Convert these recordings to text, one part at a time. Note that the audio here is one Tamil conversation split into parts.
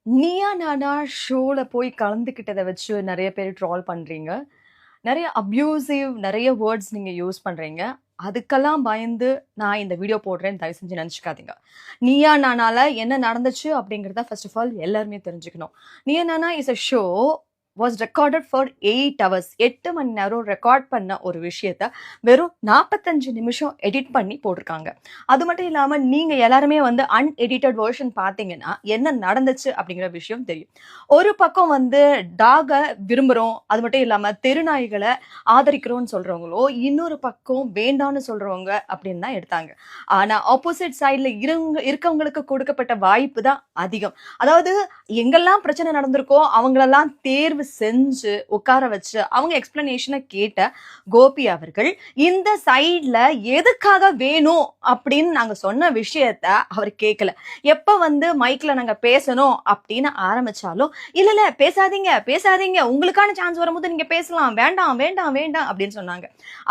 நீயா நானா ஷோல போய் கலந்துக்கிட்டத வச்சு நெறைய பேர் ட்ரால் பண்றீங்க. நெறைய அப்யூசிவ் நெறைய வேர்ட்ஸ் நீங்க யூஸ் பண்றீங்க. அதுக்கெல்லாம் பயந்து நான் இந்த வீடியோ போடுறேன்னு தயவு செஞ்சு நெனச்சுக்காதீங்க. நீயா நானால என்ன நடந்துச்சு அப்படிங்கிறத ஃபர்ஸ்ட் ஆஃப் ஆல் எல்லாருமே தெரிஞ்சுக்கணும். Neeya Naana is a show was recorded for 8 hours. 8 மணி நேரம் ரெக்கார்ட் பண்ண ஒரு விஷயத்த வெறும் 45 நிமிஷம் எடிட் பண்ணி போட்டிருக்காங்க. அது மட்டும் இல்லாம நீங்க எல்லாருமே வந்து அன்எடிட்டட் வெர்ஷன் பார்த்தீங்கன்னா, என்ன நடந்துச்சு அப்படிங்கிற விஷயம் தெரியும். ஒரு பக்கம் வந்து டாக விரும்புறோம், அது மட்டும் இல்லாம தெருநாய்கள ஆதரிக்கிறோம்னு சொல்றவங்களோ, இன்னொரு பக்கம் வேண்டான்னு சொல்றவங்க அப்படின்னு தான் எடுத்தாங்க. ஆனா ஆப்போசிட் சைட்ல இருக்கவங்களுக்கு கொடுக்கப்பட்ட வாய்ப்பு தான் அதிகம். அதாவது எங்கெல்லாம் பிரச்சனை நடந்திருக்கோ அவங்களெல்லாம் தேர்வு செஞ்சு உட்கார வச்சு அவங்க எக்ஸ்பிளனேஷனை கேட்ட கோபி அவர்கள் இந்த சைட்ல எதுக்காக வேணும் அப்படின்னு நாங்க சொன்ன விஷயத்த அவர் கேட்கல. எப்ப வந்து மைக்ல நாங்க பேசணும் அப்படின்னு ஆரம்பிச்சாலும் இல்ல இல்ல பேசாதீங்க பேசாதீங்க, உங்களுக்கான சான்ஸ் வரும்போது நீங்க பேசலாம், வேண்டாம் வேண்டாம் வேண்டாம் அப்படின்னு சொன்னாங்க.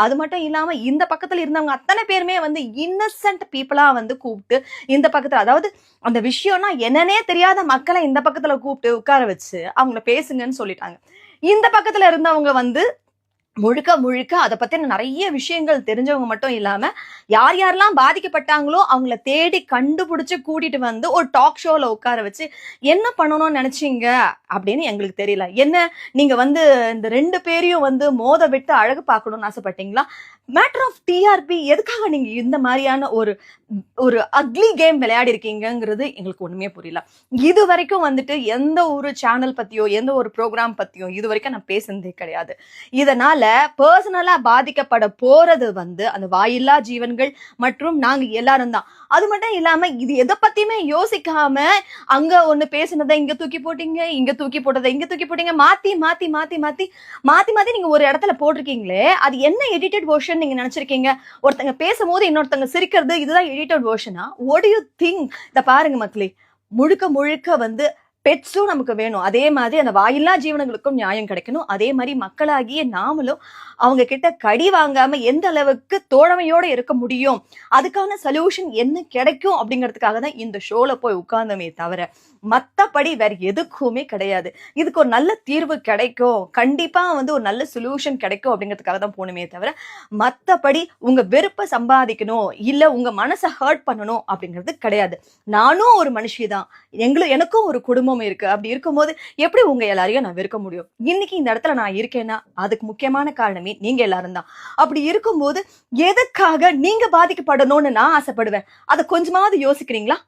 அது மட்டும் இல்லாம இந்த பக்கத்துல இருந்தவங்க அத்தனை பேருமே வந்து இன்னசென்ட் பீப்புளா வந்து கூப்பிட்டு இந்த பக்கத்துல, அதாவது அந்த விஷயம்னா என்னன்னே தெரியாத மக்களை இந்த பக்கத்துல கூப்பிட்டு உட்கார வச்சு அவங்கள பேசுங்கன்னு சொல்லிட்டாங்க. இந்த பக்கத்துல இருந்தவங்க வந்து முழுக்க முழுக்க அத பத்தின நிறைய விஷயங்கள் தெரிஞ்சவங்க மட்டும் இல்லாம, யார் யாரெல்லாம் பாதிக்கப்பட்டாங்களோ அவங்கள தேடி கண்டுபிடிச்சு கூட்டிட்டு வந்து ஒரு டாக் ஷோல உட்கார வச்சு, என்ன பண்ணணும்னு நினைச்சீங்க அப்படின்னு எங்களுக்கு தெரியல. என்ன நீங்க வந்து இந்த 2 பேரையும் வந்து மோத விட்டு அழகு பார்க்கணும்னு ஆசைப்பட்டீங்களா? மேட்டர் ஆஃப் டிஆர்பி எதுக்காக நீங்க இந்த மாதிரியான ஒரு ஒரு அக்லி கேம் விளையாடி இருக்கீங்கங்கிறது எங்களுக்கு ஒண்ணுமே புரியல. இது வரைக்கும் வந்துட்டு எந்த ஒரு சேனல் பத்தியோ எந்த ஒரு ப்ரோக்ராம் பத்தியோ இது வரைக்கும் நான் பேசுனதே கிடையாது. இதனால பர்சனலா பாதிக்கப்பட போறது வந்து அந்த வாயில்லா ஜீவன்கள் மற்றும் நாங்க எல்லாரும் தான். அது மட்டும் இல்லாம இது எதை பத்தியுமே யோசிக்காம அங்க ஒண்ணு பேசுனதை இங்க தூக்கி போட்டீங்க, இங்க தூக்கி போட்டதை இங்க தூக்கி போட்டீங்க, மாத்தி மாத்தி மாத்தி மாத்தி மாத்தி மாத்தி நீங்க ஒரு இடத்துல போட்டிருக்கீங்களே, அது என்ன எடிட்டட் வெர்ஷன் நீங்க நினைச்சிருக்கீங்க? ஒருத்தங்க பேசும்போது இன்னொருத்தங்க சிரிக்கிறது இதுதான் எடிட்டட் வெர்ஷனா? What do you think? இத பாருங்க மக்களே, முழுக்க முழுக்க வந்து பெட்ஸும் நமக்கு வேணும். அதே மாதிரி அந்த வாயில்லா ஜீவனங்களுக்கும் நியாயம் கிடைக்கணும். அதே மாதிரி மக்களாகிய நாமளும் அவங்க கிட்ட கடி வாங்காம எந்த அளவுக்கு தோழமையோட இருக்க முடியும், அதுக்கான சொல்யூஷன் என்ன கிடைக்கும் அப்படிங்கிறதுக்காக தான் இந்த ஷோல போய் உட்கார்ந்தமே தவிர மத்தபடி வேற எதுக்குமே கிடையாது. இதுக்கு ஒரு நல்ல தீர்வு கிடைக்கும், கண்டிப்பா வந்து ஒரு நல்ல சொல்யூஷன் கிடைக்கும் அப்படிங்கிறதுக்காக தான் போகணுமே தவிர மத்தபடி உங்க வெறுப்பை சம்பாதிக்கணும் இல்ல உங்க மனசை ஹர்ட் பண்ணணும் அப்படிங்கிறது கிடையாது. நானும் ஒரு மனுஷி தான், எனக்கும் ஒரு குடும்பம் இருக்கு. அப்படி இருக்கும்போது எப்படி உங்க எல்லாரையும் நான் வெறுக்க முடியும்? இன்னைக்கு இந்த இடத்துல நான் இருக்கேன்னா அதுக்கு முக்கியமான காரணமே நீங்க எல்லாரும் தான். அப்படி இருக்கும்போது எதுக்காக நீங்க பாதிக்கப்படணும்னு நான் ஆசைப்படுவேன்? அதை கொஞ்சமாவது யோசிக்கிறீங்களா?